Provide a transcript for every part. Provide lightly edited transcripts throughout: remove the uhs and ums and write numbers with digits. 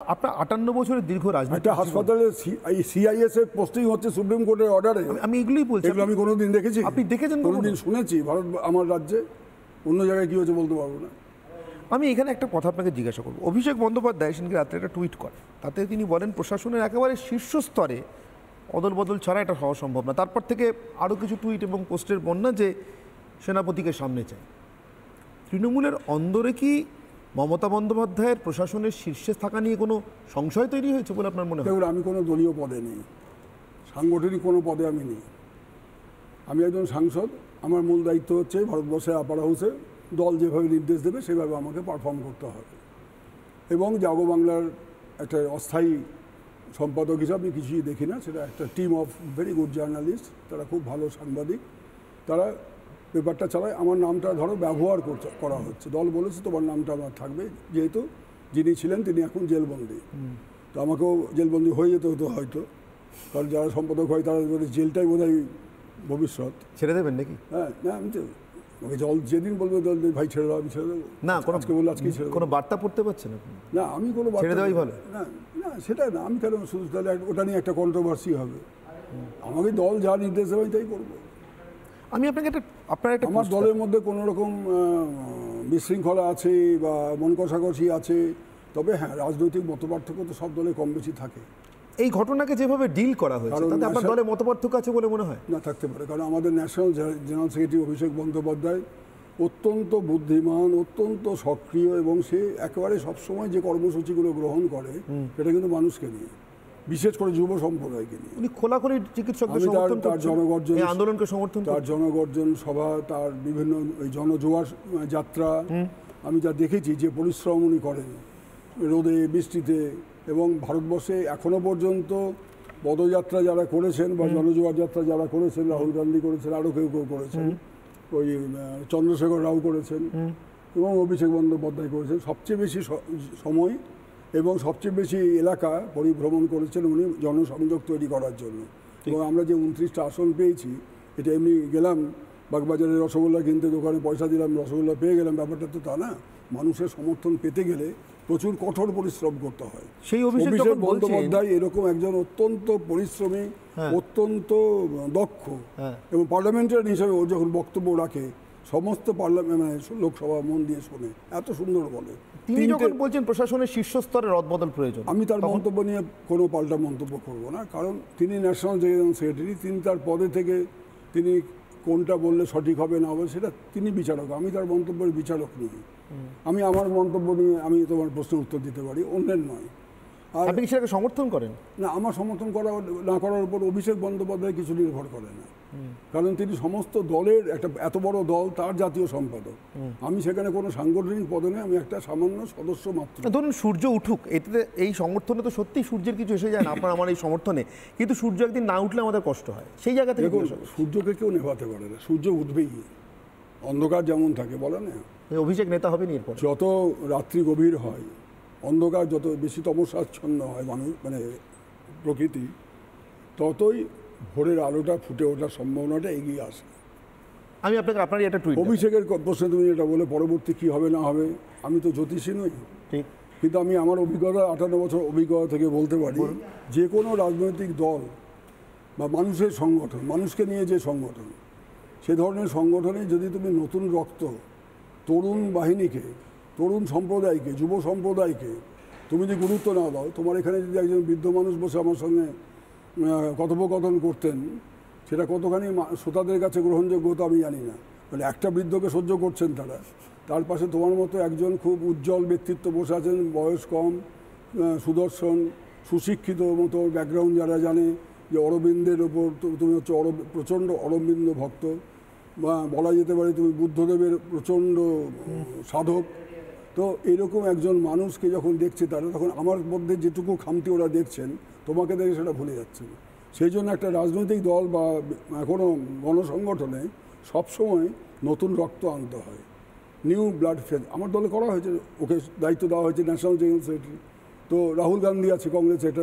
আপনার 58 বছরের দীর্ঘ রাজনীতি, একটা হাসপাতালে সিআইএস এর পোস্টিং হচ্ছে সুপ্রিম কোর্টের অর্ডারে। আমি এগুলোই বলছি। এগুলো আমি কোনোদিন দেখেছি? আপনি দেখেছেন? কোনোদিন শুনেছি? ভারত আমার রাজ্যে অন্য জায়গায় কি হচ্ছে বলতে পারবো না। আমি এখানে একটা কথা আপনাকে জিজ্ঞাসা করব। অভিষেক বন্দ্যোপাধ্যায় সেদিনকে রাত্রে একটা টুইট করেন, তাতে তিনি বলেন প্রশাসনের একেবারে শীর্ষস্তরে অদল বদল ছাড়া এটা হওয়া সম্ভব না। তারপর থেকে আরও কিছু টুইট এবং পোস্টের বন্যা যে সেনাপতিকে সামনে চাই। তৃণমূলের অন্দরে কি মমতা বন্দ্যোপাধ্যায়ের প্রশাসনের শীর্ষে থাকা নিয়ে কোনো সংশয় তৈরি হয়েছে বলে আপনার মনে হয়? দেখুন, আমি কোনো দলীয় পদে নেই, সাংগঠনিক কোনো পদে আমি নেই। আমি একজন সাংসদ। আমার মূল দায়িত্ব হচ্ছে ভারতবর্ষের আপার হাউসে দল যেভাবে নির্দেশ দেবে সেভাবে আমাকে পারফর্ম করতে হবে। এবং জাগো বাংলার একটা অস্থায়ী সম্পাদক হিসাবে আমি কিছুই দেখি না। সেটা একটা team of very good journalist, তারা খুব ভালো সাংবাদিক, তারা পেপারটা চালায়। আমার নামটা ধরো ব্যবহার করা হচ্ছে, দল বলেছে তোমার নামটা আমার থাকবে, যেহেতু যিনি ছিলেন তিনি এখন জেলবন্দি। তো আমাকেও জেলবন্দি হয়ে যেতে হতো হয়তো, কারণ যারা সম্পাদক হয় তারা জেলটাই বোধহয় ভবিষ্যৎ। ছেড়ে দেবেন নাকি? হ্যাঁ, না আমি তো ওকে জল যেদিন বলবে দল ভাই ছেড়ে দাও, আমি ছেড়ে দেবো না। আজকে বললে আজকেই ছেড়ে দেবো। কোনো বার্তা পড়তে পারছেন আপনি? না, আমি কোনো ছেড়ে দেওয়াই ভালো। না না, সেটা না। আমি কেন শুধু তাহলে ওটা নিয়ে একটা কন্ট্রোভার্সি হবে। আমাকে দল যা নির্দেশ দেবে আমি তাই করবো। আমি আপনাকে আপনার একটা আমার দলের মধ্যে কোনো রকম বিশৃঙ্খলা আছে বা মন কষাকষি আছে, তবে হ্যাঁ, রাজনৈতিক মতপার্থক্য তো সব দলে কম বেশি থাকে। এই ঘটনাকে যেভাবে ডিল করা হয়েছে তাতে আপনার দলে মতপার্থক্য আছে বলে মনে হয়? না, থাকতে পারে। কারণ আমাদের national general secretary Abhishek Bandyopadhyay অত্যন্ত বুদ্ধিমান, অত্যন্ত সক্রিয়, এবং সে একেবারে সবসময় যে কর্মসূচিগুলো গ্রহণ করে সেটা কিন্তু মানুষকে নিয়ে, বিশেষ করে যুব সম্প্রদায়কে নিয়ে। উনি খোলাখুলি চিকিৎসকদের সমর্থন তার জনগর্জন, এই আন্দোলনকে সমর্থন, তার জনগর্জন সভা, তার বিভিন্ন ওই জনজোয়ার যাত্রা, আমি যা দেখেছি যে পরিশ্রম উনি করেন রোদে বৃষ্টিতে। এবং ভারতবর্ষে এখনো পর্যন্ত পদযাত্রা যারা করেছেন বা জনজোয়ার যাত্রা যারা করেছেন, রাহুল গান্ধী করেছেন, আরও কেউ কেউ করেছেন, ওই চন্দ্রশেখর রাও করেছেন এবং অভিষেক বন্দ্যোপাধ্যায় করেছেন, সবচেয়ে বেশি সময় এবং সবচেয়ে বেশি এলাকা পরিভ্রমণ করেছেন উনি জনসংযোগ তৈরি করার জন্য। এবং আমরা যে 29টা আসন পেয়েছি, এটা এমনি গেলাম বাগবাজারে রসগোল্লা কিনতে, দোকানে পয়সা দিলাম, রসগোল্লা পেয়ে গেলাম, ব্যাপারটা তো তা না। মানুষের সমর্থন পেতে গেলে প্রচুর কঠোর পরিশ্রম করতে হয়। সেই অভিষেক বন্দ্যোপাধ্যায় এরকম একজন অত্যন্ত পরিশ্রমী, অত্যন্ত দক্ষ এবং পার্লামেন্টারিয়ান হিসেবে ও যখন বক্তব্য রাখে সমস্ত পার্লামেন্ট লোকসভা মন দিয়ে শোনে, এত সুন্দর বলে। তিনি যখন বলছেন প্রশাসনের শীর্ষস্তরে রদবদল প্রয়োজন, আমি তার মন্তব্য নিয়ে কোনো পাল্টা মন্তব্য করব না, কারণ তিনি ন্যাশনাল জেনারেল সেক্রেটারি। তিনি তার পদে থেকে তিনি কোনটা বললে সঠিক হবে না হবে সেটা তিনি বিচারক, আমি তার মন্তব্যের বিচারক নই। আমি আমার মন্তব্য নিয়ে আমি তোমার প্রশ্নের উত্তর দিতে পারি, অন্যের নয়। আর আপনি কি সেটাকে সমর্থন করেন? না, আমার সমর্থন করা না করার উপর অভিষেক বন্দ্যোপাধ্যায় কিছু নির্ভর করে না, কারণ তিনি সমস্ত দলের একটা এত বড় দল, তার জাতীয় সম্পাদক। আমি সেখানে কোনো সাংগঠনিক পদে নেই, আমি একটা সামান্য সদস্য মাত্র। ধরুন সূর্য উঠুক, এতে এই সমর্থনে তো সত্যিই সূর্যের কিছু এসে যায় না আপনার আমার এই সমর্থনে, কিন্তু সূর্য একদিন না উঠলে আমাদের কষ্ট হয়। সেই জায়গা থেকে সূর্যকে কেউ নেভাতে পারে না, সূর্য উঠবেই। অন্ধকার যেমন থাকে বলে না, অভিষেক নেতা হবে এরপর। যত রাত্রি গভীর হয়, অন্ধকার যত বেশি তমসাচ্ছন্ন হয় মানুষ মানে প্রকৃতি, ততই ভোরের আলোটা ফুটে ওঠার সম্ভাবনাটা এগিয়ে আসে। আমি আপনাকে আপনারই একটা টুইট, অভিষেকের প্রশ্নে তুমি এটা বলে পরবর্তী কী হবে না হবে, আমি তো জ্যোতিষী নই, ঠিক, কিন্তু আমি আমার অভিজ্ঞতা 58 বছর অভিজ্ঞতা থেকে বলতে পারি, যে কোনো রাজনৈতিক দল বা মানুষের সংগঠন, মানুষকে নিয়ে যে সংগঠন, সে ধরনের সংগঠনে যদি তুমি নতুন রক্ত, তরুণ বাহিনীকে, তরুণ সম্প্রদায়কে, যুব সম্প্রদায়কে তুমি যদি গুরুত্ব না দাও, তোমার এখানে যদি একজন বৃদ্ধ মানুষ বসে আমার সঙ্গে কথোপকথন করতেন, সেটা কতখানি শ্রোতাদের কাছে গ্রহণযোগ্য হতো আমি জানি না। মানে একটা বৃদ্ধকে সহ্য করছেন তারা, তার পাশে তোমার মতো একজন খুব উজ্জ্বল ব্যক্তিত্ব বসে আছেন, বয়স কম, সুদর্শন, সুশিক্ষিত, মতো ব্যাকগ্রাউন্ড যারা জানে যে অরবিন্দের ওপর তুমি হচ্ছে প্রচণ্ড অরবিন্দ ভক্ত, বা বলা যেতে পারে তুমি বুদ্ধদেবের প্রচণ্ড সাধক। তো এরকম একজন মানুষকে যখন দেখছে তারা, তখন আমার মধ্যে যেটুকু খামতি ওরা দেখছেন, তোমাকে দেখে সেটা ভুলে যাচ্ছে না। সেই জন্য একটা রাজনৈতিক দল বা কোনো গণসংগঠনে সবসময় নতুন রক্ত আনতে হয়, নিউ ব্লাড ফেজ। আমার দলে করা হয়েছে, ওকে দায়িত্ব দেওয়া হয়েছে ন্যাশনাল জেনারেল সেক্রেটারি। তো রাহুল গান্ধী আছে কংগ্রেস, এটা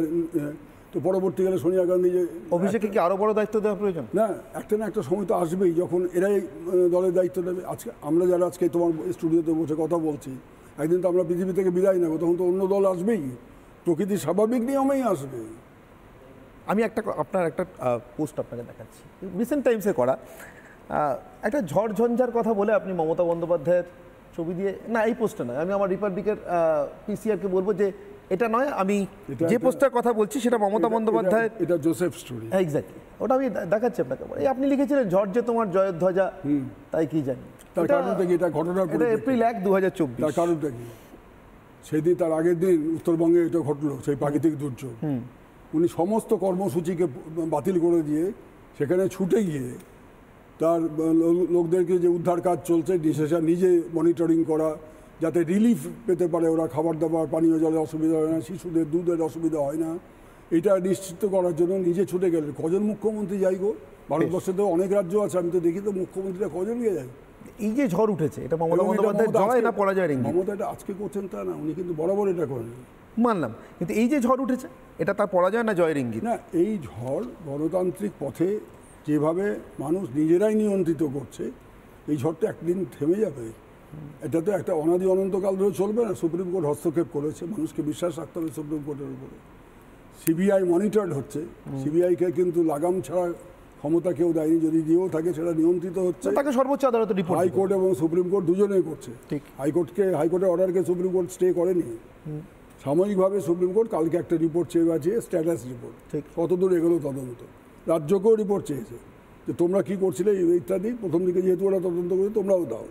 তো পরবর্তীকালে সোনিয়া গান্ধী, যে অভিষেককে কি আরও বড় দায়িত্ব দেওয়া প্রয়োজন? না, একটা না একটা সময় তো আসবেই যখন এরাই দলের দায়িত্ব নেবে। আজকে আমরা যারা আজকে তোমার স্টুডিওতে বসে কথা বলছি, একদিন তো আমরা পৃথিবী থেকে বিদায় নেব, তখন তো অন্য দল আসবেই। প্রকৃতির স্বাভাবিক নিয়মেই আসবে। আমি আপনার একটা পোস্ট আপনাকে দেখাচ্ছি, রিসেন্ট টাইমসে করা। একটা ঝড় ঝঞ্ঝার কথা বলে আপনি মমতা বন্দ্যোপাধ্যায়ের ছবি দিয়ে, না এই পোস্টটা নয়, আমি আমার রিপাবলিকের পিসিআরকে বলবো যে এটা নয়, আমি যে পোস্টটার কথা বলছি সেটা মমতা বন্দ্যোপাধ্যায়ের, এটা জোসেফ স্টোরি। এক্স্যাক্টলি, ওটা আমি দেখাচ্ছি আপনাকে। এই আপনি লিখেছিলেন ঝড় যে তোমার জয়ের ধ্বজা, তাই কি জানি। তার কারণটা কি? এটা ঘটনা, এটা এপ্রিল 1, 2024। তার কারণটা কি? সেদিন তার আগের দিন উত্তরবঙ্গে এটা ঘটলো, সেই প্রাকৃতিক দুর্যোগ। উনি সমস্ত কর্মসূচিকে বাতিল করে দিয়ে সেখানে ছুটে গিয়ে তার লোকদেরকে যে উদ্ধার কাজ চলছে নিজে মনিটরিং করা, যাতে রিলিফ পেতে পারে ওরা, খাবার দাবার পানীয় জলের অসুবিধা হয় না, শিশুদের দুধের অসুবিধা হয় না, এটা নিশ্চিত করার জন্য নিজে ছুটে গেলেন। কজন মুখ্যমন্ত্রী যাই গো? ভারতবর্ষে তো অনেক রাজ্য আছে, আমি তো দেখি তো মুখ্যমন্ত্রীরা কজন গিয়ে যায়। এই যে ঝড় উঠেছে, এটা মমতা বন্দ্যোপাধ্যায় জয় না পরাজয়ের ইঙ্গিত? মমতা এটা আজকে করছেন তা না, উনি কিন্তু বরাবর এটা করেন, মানলাম, কিন্তু এই যে ঝড় উঠেছে এটা তার পরাজয় না জয়ের ইঙ্গিত? না, এই ঝড় গণতান্ত্রিক পথে যেভাবে মানুষ নিজেরাই নিয়ন্ত্রিত করছে, এই ঝড়টা একদিন থেমে যাবে। এটা তো একটা অনাদি অনন্তকাল ধরে চলবে না। সুপ্রিম কোর্ট হস্তক্ষেপ করেছে, মানুষকে বিশ্বাস রাখতে হবে সুপ্রিম কোর্টের উপরে। সিবিআই মনিটর্ড হচ্ছে, সিবিআইকে কিন্তু লাগাম ছাড়া ক্ষমতা কেউ দেয়নি, যদি দিয়েও থাকে সেটা নিয়ন্ত্রিত হচ্ছে। তাকে সর্বোচ্চ আদালতে রিপোর্ট, হাইকোর্ট এবং সুপ্রিম কোর্ট দুজনেই করছে। ঠিক, হাইকোর্টের অর্ডারকে সুপ্রিম কোর্ট স্টে করেনি। সাময়িকভাবে সুপ্রিম কোর্ট কালকে একটা রিপোর্ট চেয়ে আছে, স্ট্যাটাস রিপোর্ট, কতদূর এগোলো তদন্ত। রাজ্যকেও রিপোর্ট চেয়েছে যে তোমরা কি করছিলে ইত্যাদি, প্রথম দিকে যেহেতু ওরা তদন্ত করে তোমরাও দাও।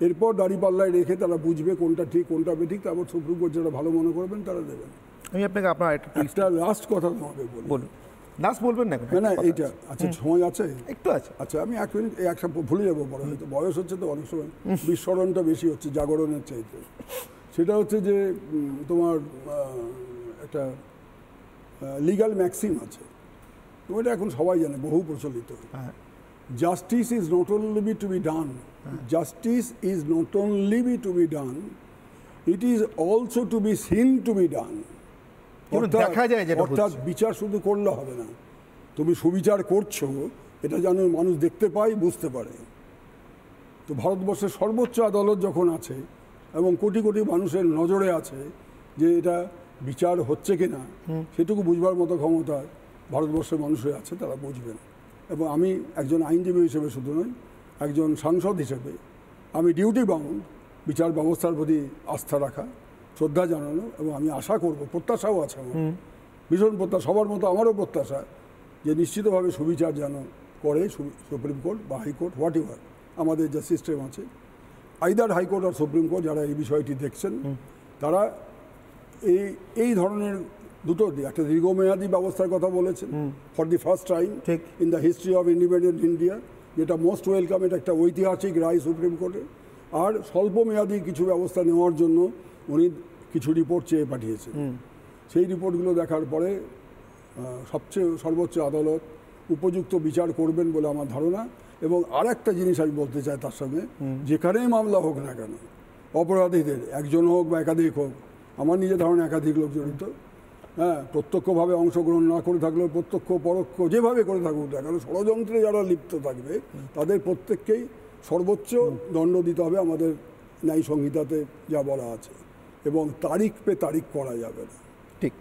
এরপর দাঁড়িপাল্লায় রেখে তারা বুঝবে কোনটা ঠিক কোনটা বেঠিক, তারপর সুপ্রিম কোর্ট যেটা ভালো মনে করবেন তারা দেবেন। আমি আপনাকে আপনার একটা লাস্ট কথা তোমাকে বলুন। লাস্ট বলবেন না? না, এইটা আচ্ছা, সময় আছে? একটু আছে। আচ্ছা, আমি 1 মিনিট একটা ভুলে যাবো পরে, হয়তো বয়স হচ্ছে তো অনেক সময় বিস্মরণটা বেশি হচ্ছে জাগরণের চাইতে। সেটা হচ্ছে যে তোমার একটা লিগ্যাল ম্যাক্সিম আছে, ওইটা এখন সবাই জানে, বহু প্রচলিত। Justice is not only to be done, justice is not only to be done, it is also to be seen to be done. দেখা যায় যেটা অর্থাৎ বিচার শুধু করলে হবে না, তুমি সুবিচার করছো এটা যেন মানুষ দেখতে পায়, বুঝতে পারে। তো ভারতবর্ষের সর্বোচ্চ আদালত যখন আছে এবং কোটি কোটি মানুষের নজরে আছে যে এটা বিচার হচ্ছে কিনা, সেটুকু বুঝবার মতো ক্ষমতা ভারতবর্ষের মানুষের আছে, তারা বুঝবেন। এবং আমি একজন আইনজীবী হিসেবে শুধু নয়, একজন সাংসদ হিসেবে আমি ডিউটি বাউন্ড বিচার ব্যবস্থার প্রতি আস্থা রাখা, শ্রদ্ধা জানানো, এবং আমি আশা করব, প্রত্যাশাও আছে আমার, ভীষণ প্রত্যাশা, সবার মতো আমারও প্রত্যাশা, যে নিশ্চিতভাবে সুবিচার যেন করে সুপ্রিম কোর্ট বা হাইকোর্ট, হোয়াট এভার আমাদের যে সিস্টেম আছে, আইদার হাইকোর্ট আর সুপ্রিম কোর্ট যারা এই বিষয়টি দেখছেন, তারা এই ধরনের দুটো একটা দীর্ঘমেয়াদী ব্যবস্থার কথা বলেছেন, for the first time in the history of independent India, যেটা মোস্ট ওয়েলকাম, এটা একটা ঐতিহাসিক রায় সুপ্রিম কোর্টের। আর স্বল্পমেয়াদী কিছু ব্যবস্থা নেওয়ার জন্য উনি কিছু রিপোর্ট চেয়ে পাঠিয়েছেন। সেই রিপোর্টগুলো দেখার পরে সর্বোচ্চ আদালত উপযুক্ত বিচার করবেন বলে আমার ধারণা। এবং আর একটা জিনিস আমি বলতে চাই তার সঙ্গে, যেখানেই মামলা হোক না কেন, অপরাধীদের একজন হোক বা একাধিক হোক, আমার নিজের ধারণা একাধিক লোক জড়িত, হ্যাঁ, প্রত্যক্ষভাবে অংশগ্রহণ না করে থাকলেও প্রত্যক্ষ পরোক্ষ যেভাবে করে থাকুক না কেন, ষড়যন্ত্রে যারা লিপ্ত থাকবে তাদের প্রত্যেককেই সর্বোচ্চ দণ্ড দিতে হবে আমাদের ন্যায় সংহিতাতে যা বলা আছে। এবং তারিখ পে তারিখ করা যাবে না। ঠিক,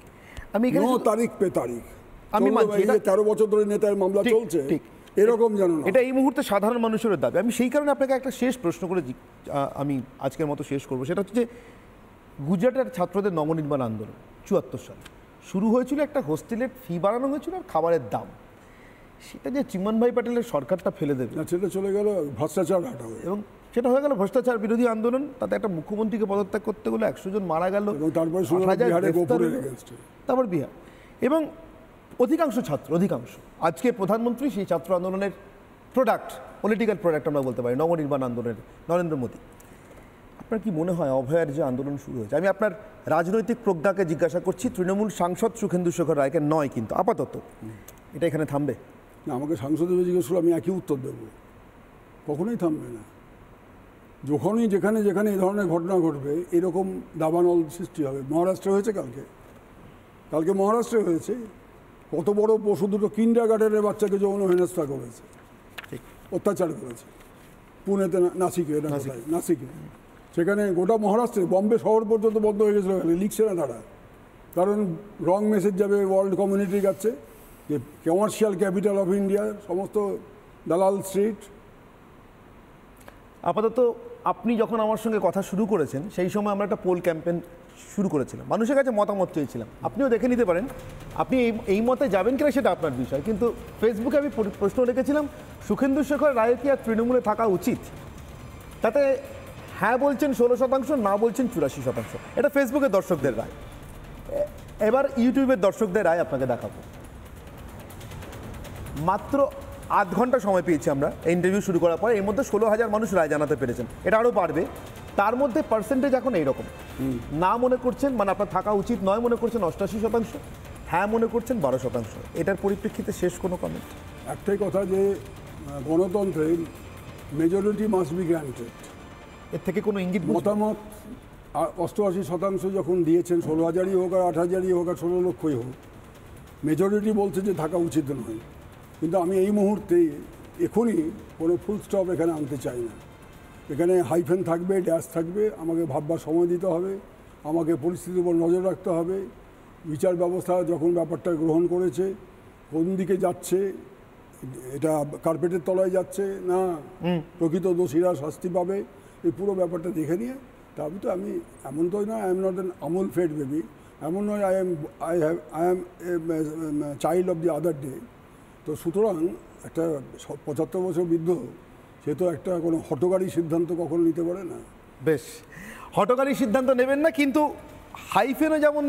আমি তারিখ পে তারিখ, আমি 13 বছর ধরে নেতার মামলা চলছে, এরকম জানো না। এটা এই মুহূর্তে সাধারণ মানুষের দাবি। আমি সেই কারণে আপনাকে একটা শেষ প্রশ্ন করে আমি আজকের মতো শেষ করবো। সেটা হচ্ছে যে গুজরাটের ছাত্রদের নবনির্মাণ আন্দোলন 74 সালে শুরু হয়েছিল, একটা হোস্টেলের ফি বাড়ানো হয়েছিল আর খাবারের দাম, সেটা যে চিমনভাই প্যাটেলের সরকারটা ফেলে দেবে, সেটা চলে গেল ভ্রষ্টাচার হাঁটা, এবং সেটা হয়ে গেল ভ্রষ্টাচার বিরোধী আন্দোলন। তাতে একটা মুখ্যমন্ত্রীকে পদত্যাগ করতে গেলে 100 জন মারা গেল, তারপর বিহার, এবং অধিকাংশ আজকে প্রধানমন্ত্রী সেই ছাত্র আন্দোলনের প্রোডাক্ট, পলিটিক্যাল প্রোডাক্ট আমরা বলতে পারি, নবনির্মাণ আন্দোলনের নরেন্দ্র মোদী। আপনার কি মনে হয় অভয়ার যে আন্দোলন শুরু হয়েছে, আমি আপনার রাজনৈতিক প্রজ্ঞাকে জিজ্ঞাসা করছি, তৃণমূল সাংসদ সুখেন্দু শেখর রায়কে নয়, কিন্তু আপাতত এটা এখানে থামবে না? আমাকে সাংসদের জিজ্ঞেস করলে আমি একই উত্তর দেবো, কখনোই থামবে না। যখনই যেখানে যেখানে এই ধরনের ঘটনা ঘটবে, এরকম দাবানল সৃষ্টি হবে। মহারাষ্ট্রে হয়েছে, কালকে মহারাষ্ট্রে হয়েছে, কত বড় পশু দুটো কিন্ডারগার্টেনের বাচ্চাকে যৌন হেনস্থা করেছে, অত্যাচার করেছে পুনেতে, নাসিকে, সেখানে গোটা মহারাষ্ট্রে, বম্বে শহর পর্যন্ত বন্ধ হয়ে গেছিলো, লিখছে না তারা, কারণ রং মেসেজ যাবে ওয়ার্ল্ড কমিউনিটির কাছে যে কমার্শিয়াল ক্যাপিটাল অফ ইন্ডিয়া, সমস্ত দালাল স্ট্রিট। আপাতত আপনি যখন আমার সঙ্গে কথা শুরু করেছেন সেই সময় আমরা একটা পোল ক্যাম্পেইন শুরু করেছিলাম, মানুষের কাছে মতামত চেয়েছিলাম। আপনিও দেখে নিতে পারেন, আপনি এই মতে যাবেন কিনা সেটা আপনার বিষয়, কিন্তু ফেসবুকে আমি প্রশ্ন রেখেছিলাম শুভেন্দু শেখর রায় কি আর তৃণমূলে থাকা উচিত। তাতে হ্যাঁ বলছেন 16%, না বলছেন 84%। এটা ফেসবুকের দর্শকদের রায়। এবার ইউটিউবের দর্শকদের রায় আপনাকে দেখাবো। মাত্র আধ ঘন্টা সময় পেয়েছি আমরা এই ইন্টারভিউ শুরু করার পরে, এর মধ্যে 16,000 মানুষ রায় জানাতে পেরেছেন। এটা আরও বাড়বে। তার মধ্যে পার্সেন্টেজ এখন এইরকম, না মনে করছেন মানে আপনার থাকা উচিত নয় মনে করছেন 88%, হ্যাঁ মনে করছেন 12%। এটার পরিপ্রেক্ষিতে শেষ কোনো কমেন্ট? একটাই কথা যে গণতন্ত্রে মেজরিটি মাস্ট বি গ্রান্টেড। এর থেকে কোনো ইঙ্গিত মতামত 88% যখন দিয়েছেন, 16,000ই হোক আর 8,000ই হোক আর 16 লক্ষই হোক, মেজরিটি বলছে যে থাকা উচিত নয়। কিন্তু আমি এই মুহূর্তে এখনই কোনো ফুল স্টপ এখানে আনতে চাই না। এখানে হাইফেন থাকবে, ড্যাশ থাকবে, আমাকে ভাববার সময় দিতে হবে, আমাকে পরিস্থিতির উপর নজর রাখতে হবে। বিচার ব্যবস্থা যখন ব্যাপারটা গ্রহণ করেছে, কোন দিকে যাচ্ছে, এটা কার্পেটের তলায় যাচ্ছে না প্রকৃত দোষীরা শাস্তি পাবে, এই পুরো ব্যাপারটা দেখে নিয়ে তবে তো আমি, এমন তো নয় I am not an Amul fed baby, এমন নয় I am child of the other day. তো সুতরাং একটা 75 বছর বৃদ্ধ, সে তো একটা কোনো হঠকারী সিদ্ধান্ত কখনো নিতে পারে না। বেশ, হঠকারী সিদ্ধান্ত নেবেন না, কিন্তু হাইফেনও যেমন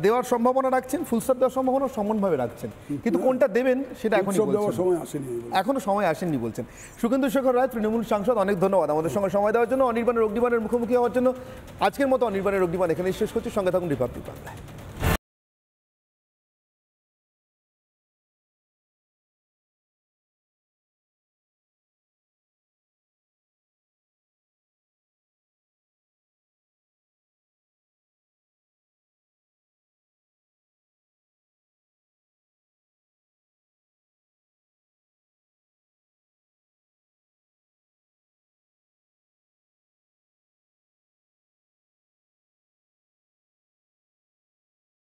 দেওয়ার সম্ভাবনা রাখছেন, ফুলস্টপ দেওয়ার সম্ভাবনা সমানভাবে রাখছেন, কিন্তু কোনটা দেবেন সেটা এখন দেওয়ার সময় আসেনি, এখনো সময় আসেননি বলছেন। শুভেন্দু শেখর রায়, তৃণমূল সাংসদ, অনেক ধন্যবাদ আমাদের সঙ্গে সময় দেওয়ার জন্য। অনির্বাণের অগ্নিবাণের মুখোমুখি হওয়ার জন্য আজকের মতো অনির্বাণের অগ্নিবাণ এখানেই শেষ করছি। সঙ্গে থাকুন রিপাবলিক বাংলায়।